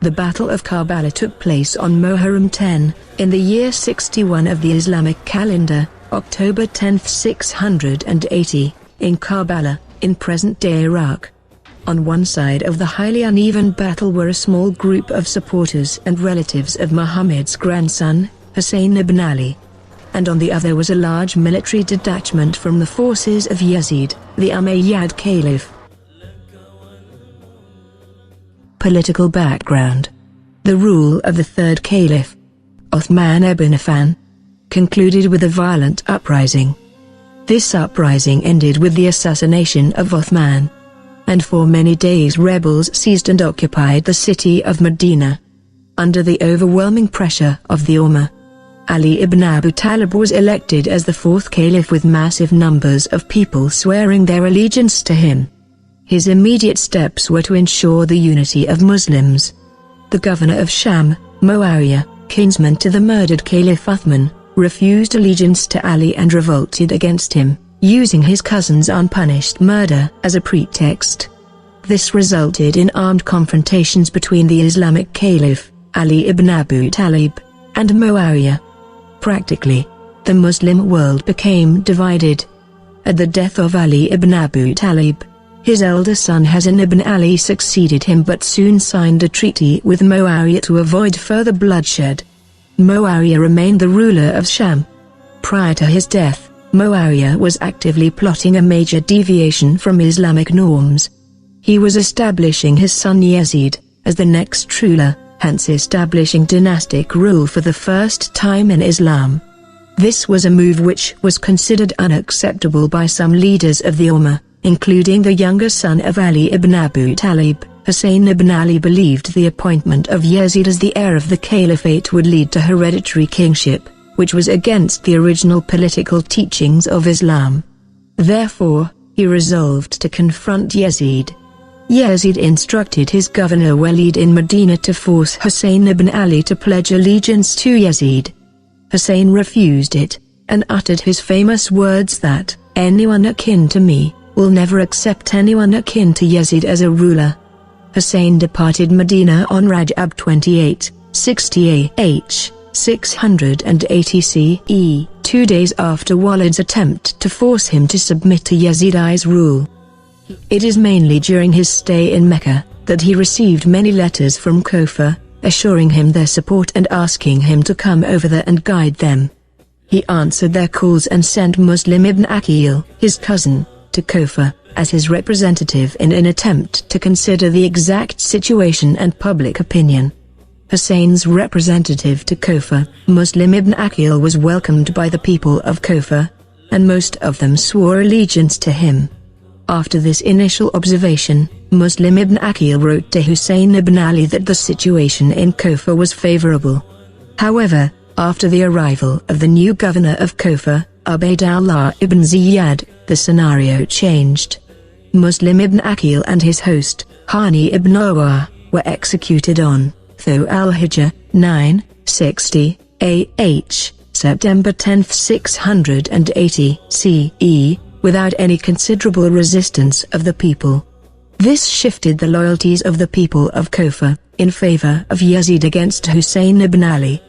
The Battle of Karbala took place on Muharram 10, in the year 61 of the Islamic calendar, October 10, 680, in Karbala, in present-day Iraq. On one side of the highly uneven battle were a small group of supporters and relatives of Muhammad's grandson, Hussein ibn Ali. And on the other was a large military detachment from the forces of Yazid, the Umayyad Caliph. Political background. The rule of the third Caliph, Uthman ibn Affan, concluded with a violent uprising. This uprising ended with the assassination of Uthman, and for many days rebels seized and occupied the city of Medina. Under the overwhelming pressure of the Ummah, Ali ibn Abi Talib was elected as the fourth Caliph with massive numbers of people swearing their allegiance to him. His immediate steps were to ensure the unity of Muslims. The governor of Sham, Muawiyah, kinsman to the murdered Caliph Uthman, refused allegiance to Ali and revolted against him, using his cousin's unpunished murder as a pretext. This resulted in armed confrontations between the Islamic Caliph, Ali ibn Abi Talib, and Muawiyah. Practically, the Muslim world became divided. At the death of Ali ibn Abi Talib, his elder son Hasan ibn Ali succeeded him but soon signed a treaty with Muawiyah to avoid further bloodshed. Muawiyah remained the ruler of Sham. Prior to his death, Muawiyah was actively plotting a major deviation from Islamic norms. He was establishing his son Yazid as the next ruler, hence establishing dynastic rule for the first time in Islam. This was a move which was considered unacceptable by some leaders of the Ummah, including the younger son of Ali ibn Abi Talib. Hussein ibn Ali believed the appointment of Yazid as the heir of the caliphate would lead to hereditary kingship, which was against the original political teachings of Islam. Therefore, he resolved to confront Yazid. Yazid instructed his governor Walid in Medina to force Hussein ibn Ali to pledge allegiance to Yazid. Hussein refused it, and uttered his famous words that, "Anyone akin to me will never accept anyone akin to Yazid as a ruler." Hussein departed Medina on Rajab 28, 60 AH, 680 CE, 2 days after Walid's attempt to force him to submit to Yazid's rule. It is mainly during his stay in Mecca that he received many letters from Kufa, assuring him their support and asking him to come over there and guide them. He answered their calls and sent Muslim ibn Aqil, his cousin, to Kufa, as his representative in an attempt to consider the exact situation and public opinion. Hussein's representative to Kufa, Muslim ibn Aqil, was welcomed by the people of Kufa, and most of them swore allegiance to him. After this initial observation, Muslim ibn Aqil wrote to Hussein ibn Ali that the situation in Kufa was favorable. However, after the arrival of the new governor of Kufa, Ubaydullah ibn Ziyad, the scenario changed. Muslim ibn Aqil and his host, Hani ibn Awar, were executed on Tho al-Hijjah, 960 AH, September 10, 680 CE, without any considerable resistance of the people. This shifted the loyalties of the people of Kufa in favor of Yazid against Hussein ibn Ali.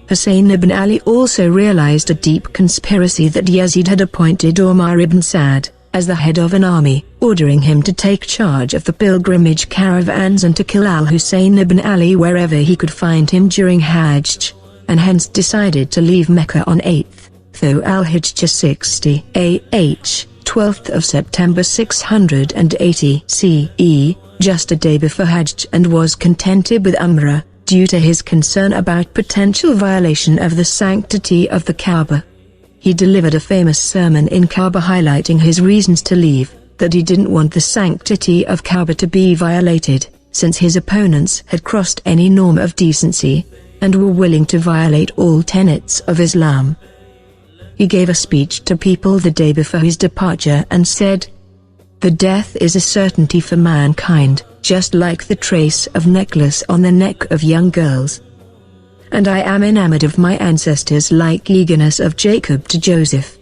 Hussein ibn Ali also realized a deep conspiracy that Yazid had appointed Umar ibn Sa'd as the head of an army, ordering him to take charge of the pilgrimage caravans and to kill Al-Hussein ibn Ali wherever he could find him during Hajj, and hence decided to leave Mecca on 8th Tho al-Hijjah 60 AH, 12th of September 680 CE, just a day before Hajj, and was contented with Umrah, due to his concern about potential violation of the sanctity of the Kaaba. He delivered a famous sermon in Kaaba highlighting his reasons to leave, that he didn't want the sanctity of Kaaba to be violated, since his opponents had crossed any norm of decency, and were willing to violate all tenets of Islam. He gave a speech to people the day before his departure and said, "The death is a certainty for mankind, just like the trace of necklace on the neck of young girls. And I am enamored of my ancestors like eagerness of Jacob to Joseph.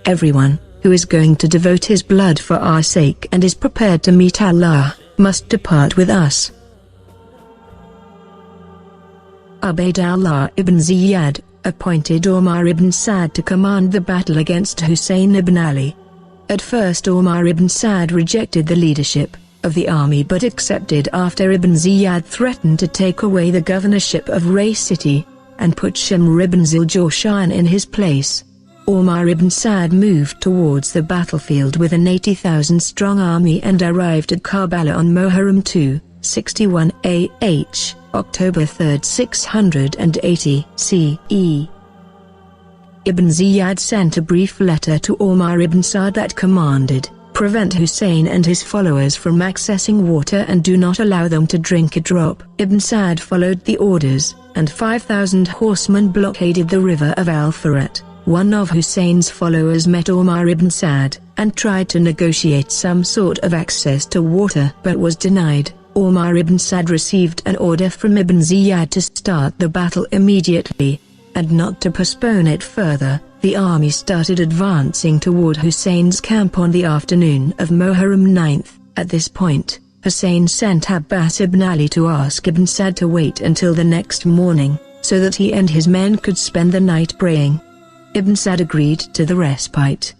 Everyone who is going to devote his blood for our sake and is prepared to meet Allah must depart with us." Ubaydullah ibn Ziyad appointed Umar ibn Sa'd to command the battle against Hussein ibn Ali. At first Umar ibn Sa'd rejected the leadership of the army but accepted after Ibn Ziyad threatened to take away the governorship of Ray city, and put Shimr ibn Zil-Jawshan in his place. Umar ibn Sa'd moved towards the battlefield with an 80,000-strong army and arrived at Karbala on Muharram 2, 61 AH, October 3, 680 CE. Ibn Ziyad sent a brief letter to Umar ibn Sa'd that commanded, "Prevent Hussein and his followers from accessing water and do not allow them to drink a drop." Ibn Sa'd followed the orders, and 5,000 horsemen blockaded the river of Al-Furat. One of Hussein's followers met Umar ibn Sa'd, and tried to negotiate some sort of access to water but was denied. Umar ibn Sa'd received an order from Ibn Ziyad to start the battle immediately, and not to postpone it further. The army started advancing toward Hussein's camp on the afternoon of Muharram 9th. At this point, Hussein sent Abbas ibn Ali to ask Ibn Sa'd to wait until the next morning, so that he and his men could spend the night praying. Ibn Sa'd agreed to the respite.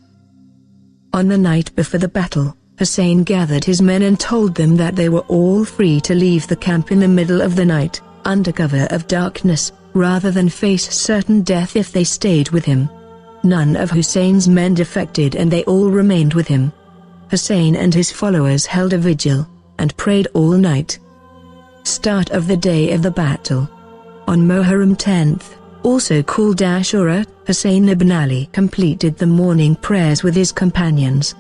On the night before the battle, Hussein gathered his men and told them that they were all free to leave the camp in the middle of the night, under cover of darkness, rather than face certain death if they stayed with him. None of Hussein's men defected and they all remained with him. Hussein and his followers held a vigil, and prayed all night. Start of the day of the battle. On Muharram 10th, also called Ashura, Hussein ibn Ali completed the morning prayers with his companions.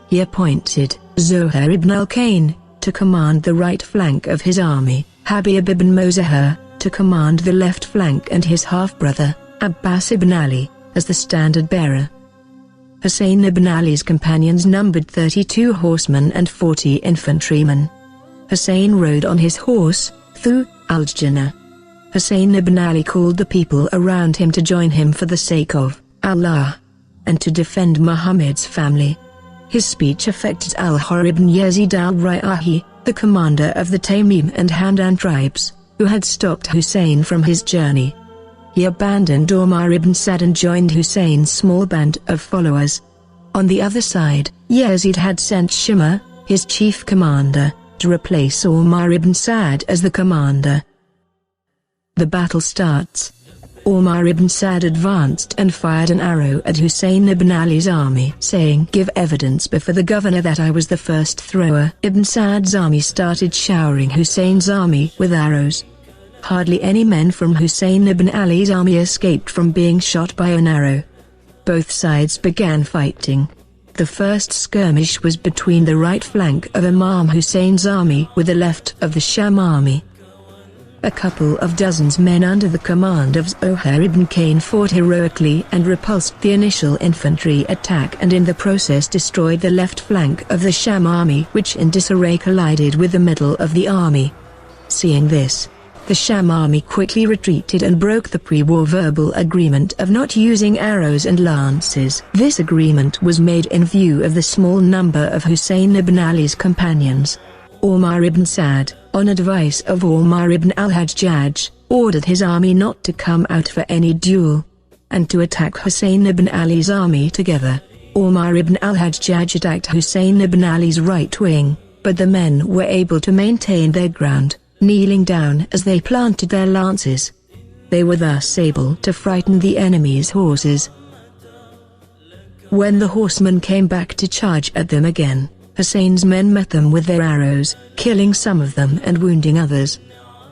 He appointed Zuhair ibn al-Kain to command the right flank of his army, Habib ibn Muzahir to command the left flank, and his half-brother, Abbas ibn Ali, as the standard-bearer. Hussein ibn Ali's companions numbered 32 horsemen and 40 infantrymen. Hussein rode on his horse, Thu al-Jannah. Hussein ibn Ali called the people around him to join him for the sake of Allah, and to defend Muhammad's family. His speech affected Al-Hurr ibn Yazid al-Ri'ahi, the commander of the Tamim and Hamdan tribes, who had stopped Hussein from his journey. He abandoned Umar ibn Sa'd and joined Hussein's small band of followers. On the other side, Yazid had sent Shimr, his chief commander, to replace Umar ibn Sa'd as the commander. The battle starts. Umar ibn Sa'd advanced and fired an arrow at Hussein ibn Ali's army, saying, "Give evidence before the governor that I was the first thrower." Ibn Sa'd's army started showering Hussein's army with arrows. Hardly any men from Hussein ibn Ali's army escaped from being shot by an arrow. Both sides began fighting. The first skirmish was between the right flank of Imam Hussein's army with the left of the Sham army. A couple of dozens men under the command of Zuhair ibn Kain fought heroically and repulsed the initial infantry attack, and in the process destroyed the left flank of the Sham army, which in disarray collided with the middle of the army. Seeing this, the Sham army quickly retreated and broke the pre-war verbal agreement of not using arrows and lances. This agreement was made in view of the small number of Hussein ibn Ali's companions. Umar ibn Sa'd, on advice of Umar ibn al-Hajjaj, ordered his army not to come out for any duel, and to attack Hussein ibn Ali's army together. Umar ibn al-Hajjaj attacked Hussein ibn Ali's right wing, but the men were able to maintain their ground, kneeling down as they planted their lances. They were thus able to frighten the enemy's horses. When the horsemen came back to charge at them again, Hussein's men met them with their arrows, killing some of them and wounding others.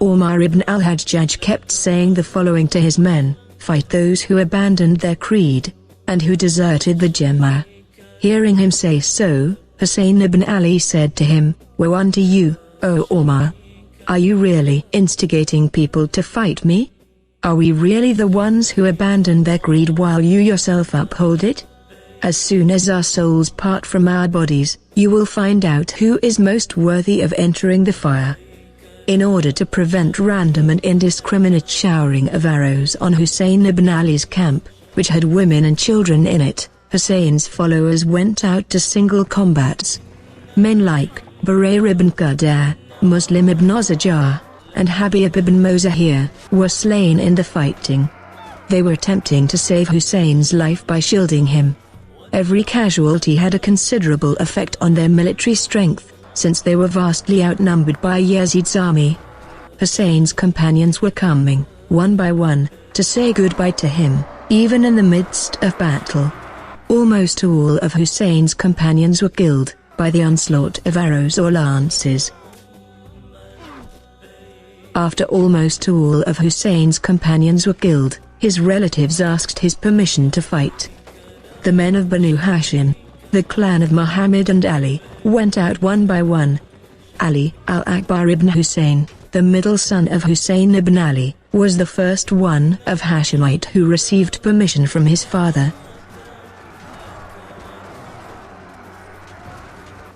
Umar ibn al-Hajjaj kept saying the following to his men: "Fight those who abandoned their creed, and who deserted the Jama'ah." Hearing him say so, Hussein ibn Ali said to him, "Woe unto you, O Umar! Are you really instigating people to fight me? Are we really the ones who abandoned their creed while you yourself uphold it? As soon as our souls part from our bodies, you will find out who is most worthy of entering the fire." In order to prevent random and indiscriminate showering of arrows on Hussein ibn Ali's camp, which had women and children in it, Hussein's followers went out to single combats. Men like Barayr ibn Qadar, Muslim ibn Zajar, and Habib ibn Muzahir, were slain in the fighting. They were attempting to save Hussein's life by shielding him. Every casualty had a considerable effect on their military strength, since they were vastly outnumbered by Yazid's army. Hussein's companions were coming, one by one, to say goodbye to him, even in the midst of battle. Almost all of Hussein's companions were killed by the onslaught of arrows or lances. After almost all of Hussein's companions were killed, his relatives asked his permission to fight. The men of Banu Hashim, the clan of Muhammad and Ali, went out one by one. Ali al-Akbar ibn Hussein, the middle son of Hussein ibn Ali, was the first one of Hashemite who received permission from his father.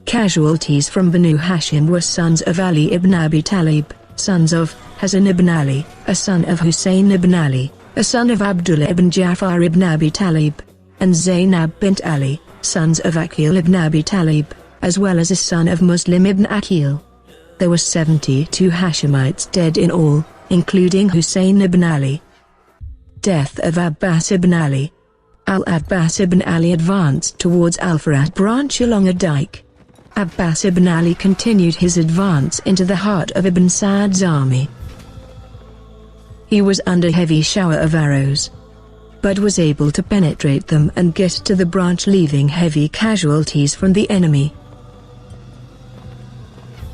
Casualties from Banu Hashim were sons of Ali ibn Abi Talib, sons of Hasan ibn Ali, a son of Hussein ibn Ali, a son of Abdullah ibn Ja'far ibn Abi Talib, and Zainab bint Ali, sons of Aqil ibn Abi Talib, as well as a son of Muslim ibn Aqil. There were 72 Hashemites dead in all, including Hussein ibn Ali. Death of Abbas ibn Ali. Al-Abbas ibn Ali advanced towards Al-Furat branch along a dike. Abbas ibn Ali continued his advance into the heart of Ibn Sa'd's army. He was under heavy shower of arrows, but was able to penetrate them and get to the branch, leaving heavy casualties from the enemy.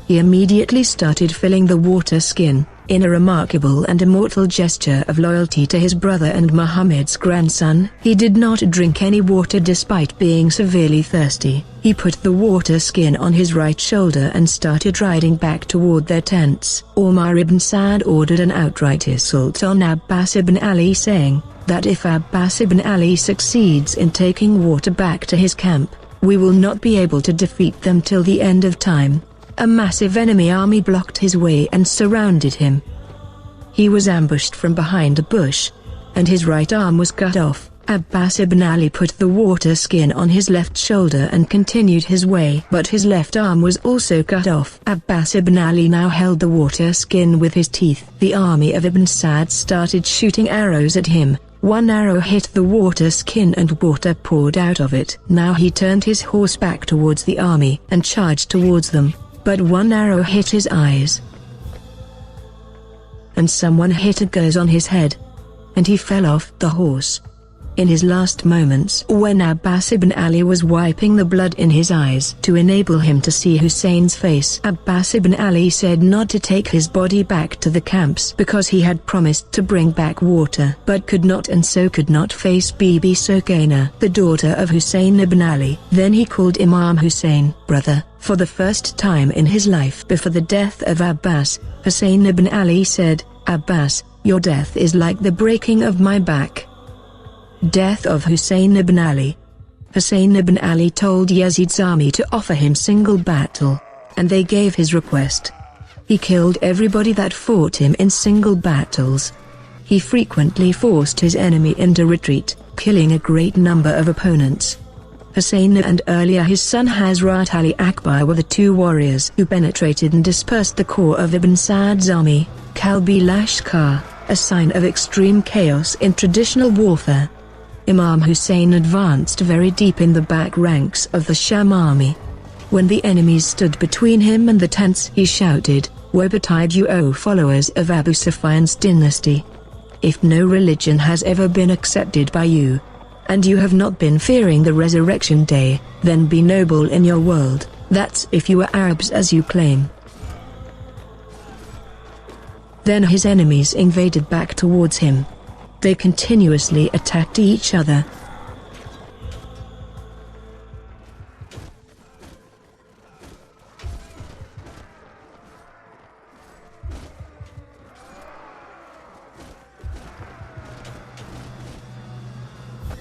He immediately started filling the water skin, in a remarkable and immortal gesture of loyalty to his brother and Muhammad's grandson. He did not drink any water despite being severely thirsty. He put the water skin on his right shoulder and started riding back toward their tents. Umar ibn Sa'd ordered an outright assault on Abbas ibn Ali, saying that if Abbas ibn Ali succeeds in taking water back to his camp, we will not be able to defeat them till the end of time. A massive enemy army blocked his way and surrounded him. He was ambushed from behind a bush, and his right arm was cut off. Abbas ibn Ali put the water skin on his left shoulder and continued his way, but his left arm was also cut off. Abbas ibn Ali now held the water skin with his teeth. The army of Ibn Sa'd started shooting arrows at him. One arrow hit the water skin and water poured out of it. Now he turned his horse back towards the army and charged towards them, but one arrow hit his eyes, and someone hit a gauze on his head, and he fell off the horse. In his last moments, when Abbas ibn Ali was wiping the blood in his eyes to enable him to see Hussein's face, Abbas ibn Ali said not to take his body back to the camps because he had promised to bring back water, but could not, and so could not face Bibi Sokaina, the daughter of Hussein ibn Ali. Then he called Imam Hussein brother. For the first time in his life before the death of Abbas, Hussein ibn Ali said, "Abbas, your death is like the breaking of my back." Death of Hussein ibn Ali. Hussein ibn Ali told Yazid's army to offer him single battle, and they gave his request. He killed everybody that fought him in single battles. He frequently forced his enemy into retreat, killing a great number of opponents. Hussein and earlier his son Hazrat Ali Akbar were the two warriors who penetrated and dispersed the core of Ibn Sa'd's army, Kalbi Lashkar, a sign of extreme chaos in traditional warfare. Imam Hussein advanced very deep in the back ranks of the Sham army. When the enemies stood between him and the tents, he shouted, "Woe betide you, O followers of Abu Sufyan's dynasty! If no religion has ever been accepted by you, and you have not been fearing the resurrection day, then be noble in your world, that's if you are Arabs as you claim." Then his enemies invaded back towards him. They continuously attacked each other.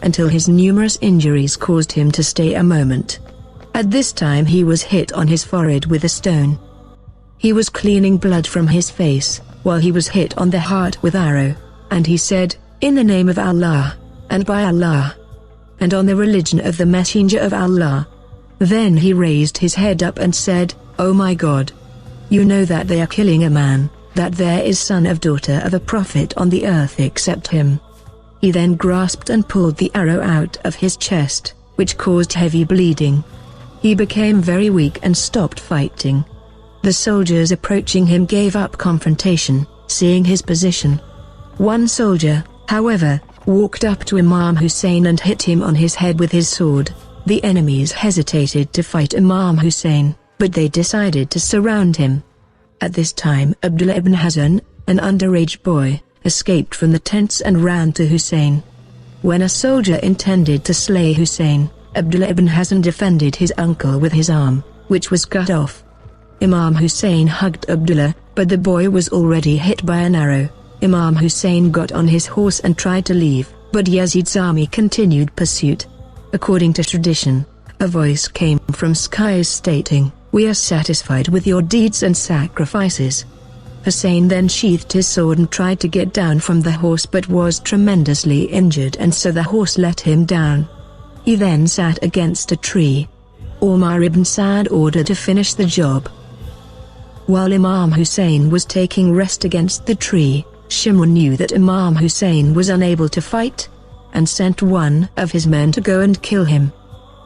Until his numerous injuries caused him to stay a moment. At this time he was hit on his forehead with a stone. He was cleaning blood from his face, while he was hit on the heart with arrow, and he said, "In the name of Allah, and by Allah, and on the religion of the Messenger of Allah." Then he raised his head up and said, "Oh my God! You know that they are killing a man that there is son of daughter of a prophet on the earth except him. He then grasped and pulled the arrow out of his chest, which caused heavy bleeding. He became very weak and stopped fighting. The soldiers approaching him gave up confrontation, seeing his position. One soldier, however, walked up to Imam Hussein and hit him on his head with his sword. The enemies hesitated to fight Imam Hussein, but they decided to surround him. At this time Abdullah ibn Hazan, an underage boy, escaped from the tents and ran to Hussein. When a soldier intended to slay Hussein, Abdullah ibn Hazan defended his uncle with his arm, which was cut off. Imam Hussein hugged Abdullah, but the boy was already hit by an arrow. Imam Hussein got on his horse and tried to leave, but Yazid's army continued pursuit. According to tradition, a voice came from skies stating, "We are satisfied with your deeds and sacrifices." Hussein then sheathed his sword and tried to get down from the horse but was tremendously injured, and so the horse let him down. He then sat against a tree. Umar ibn Sa'd ordered to finish the job. While Imam Hussein was taking rest against the tree, Shimr knew that Imam Hussein was unable to fight, and sent one of his men to go and kill him.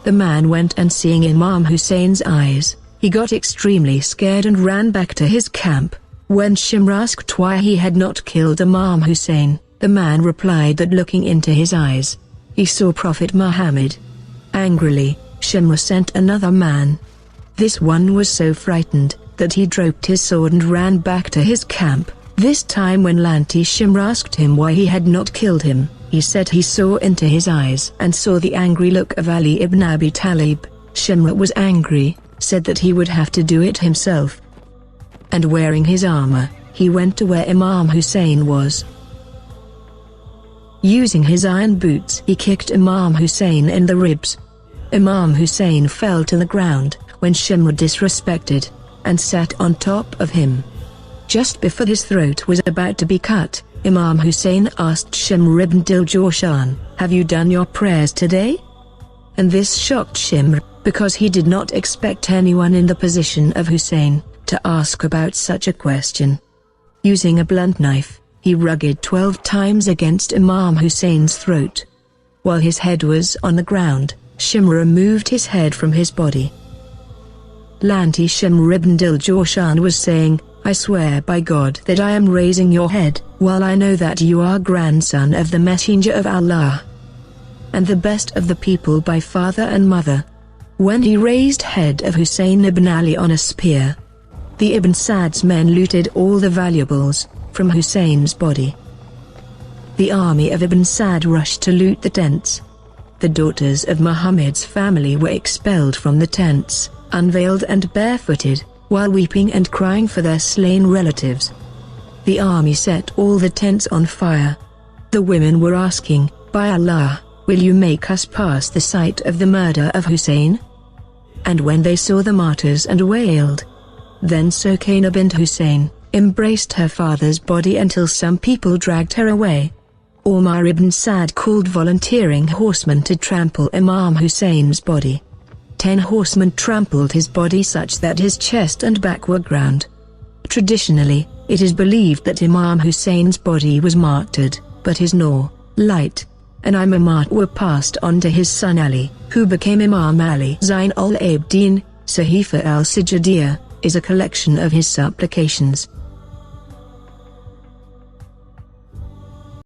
The man went, and seeing Imam Hussein's eyes, he got extremely scared and ran back to his camp. When Shimr asked why he had not killed Imam Hussein, the man replied that looking into his eyes, he saw Prophet Muhammad. Angrily, Shimr sent another man. This one was so frightened that he dropped his sword and ran back to his camp. This time when Lanti Shimr asked him why he had not killed him, he said he saw into his eyes and saw the angry look of Ali ibn Abi Talib. Shimr was angry, said that he would have to do it himself. And wearing his armor, he went to where Imam Hussein was. Using his iron boots, he kicked Imam Hussein in the ribs. Imam Hussein fell to the ground, when Shimr disrespected, and sat on top of him. Just before his throat was about to be cut, Imam Hussein asked Shimr ibn Dil-Jawshan, "Have you done your prayers today?" And this shocked Shimr, because he did not expect anyone in the position of Hussein to ask about such a question. Using a blunt knife, he rugged 12 times against Imam Hussein's throat. While his head was on the ground, Shimr removed his head from his body. Lanti Shimr ibn Dil-Jawshan was saying, "I swear by God that I am raising your head, while I know that you are grandson of the Messenger of Allah, and the best of the people by father and mother." When he raised head of Hussein ibn Ali on a spear, the Ibn Sa'd's men looted all the valuables from Hussein's body. The army of Ibn Sa'd rushed to loot the tents. The daughters of Muhammad's family were expelled from the tents, unveiled and barefooted, while weeping and crying for their slain relatives. The army set all the tents on fire. The women were asking, "By Allah, will you make us pass the sight of the murder of Hussein?" And when they saw the martyrs and wailed, then Sukaina bint Hussein embraced her father's body until some people dragged her away. Umar ibn Sa'd called volunteering horsemen to trample Imam Hussein's body. 10 horsemen trampled his body such that his chest and back were ground. Traditionally, it is believed that Imam Hussein's body was martyred, but his nur, light, and imamat were passed on to his son Ali, who became Imam Ali. Zain al-Abidin, Sahifa al-Sijadiyah, is a collection of his supplications.